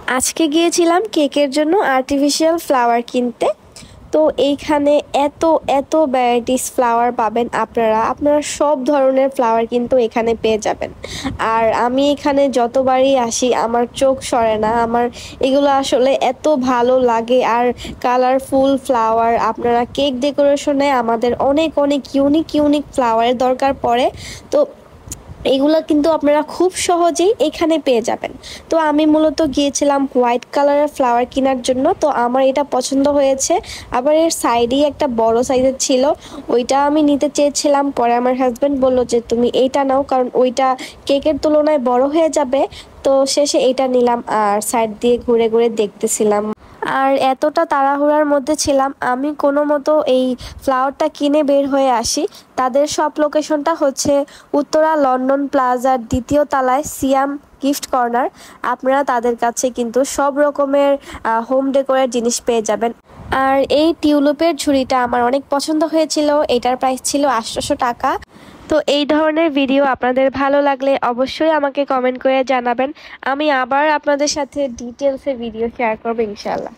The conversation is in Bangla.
আজকে গিয়েছিলাম কেকের জন্য আর্টিফিশিয়াল ফ্লাওয়ার কিনতে। তো এইখানে এত এত ভ্যারাইটিস ফ্লাওয়ার পাবেন আপনারা সব ধরনের ফ্লাওয়ার কিন্তু এখানে পেয়ে যাবেন। আর আমি এখানে যতবারই আসি আমার চোখ সরে না, আমার এগুলো আসলে এত ভালো লাগে। আর কালারফুল ফ্লাওয়ার, আপনারা কেক ডেকোরেশনে আমাদের অনেক অনেক ইউনিক ইউনিক ফ্লাওয়ারের দরকার পড়ে। তো এগুলা কিন্তু আপনারা খুব সহজেই এখানে পেয়ে যাবেন। তো আমি মূলত গিয়েছিলাম হোয়াইট কালারের ফ্লাওয়ার কেনার জন্য, তো আমার এটা পছন্দ হয়েছে। আবার এর সাইডেই একটা বড় সাইজের ছিল, ওইটা আমি নিতে চেয়েছিলাম। পরে আমার হাজব্যান্ড বলল যে তুমি এইটা নাও, কারণ ওইটা কেকের তুলনায় বড় হয়ে যাবে। তো শেষে এটা নিলাম আর সাইড দিয়ে ঘুরে ঘুরে দেখতেছিলাম। আর এতটা তাড়াহুড়ার মধ্যে ছিলাম, আমি কোনো মতো এই ফ্লাওয়ারটা কিনে বের হয়ে আসি। তাদের শপ লোকেশনটা হচ্ছে উত্তরা লন্ডন প্লাজার দ্বিতীয় তলায় সিয়াম গিফট কর্নার। আপনারা তাদের কাছে কিন্তু সব রকমের হোম ডেকোরের জিনিস পেয়ে যাবেন। আর এই টিউলিপের ঝুড়িটা আমার অনেক পছন্দ হয়েছিল, এটার প্রাইস ছিল 800 টাকা। তো এই ধরনের ভিডিও আপনাদের ভালো লাগলে অবশ্যই আমাকে কমেন্ট করে জানাবেন। আমি আবার আপনাদের সাথে ডিটেলসে ভিডিও শেয়ার করবো ইনশাল্লাহ।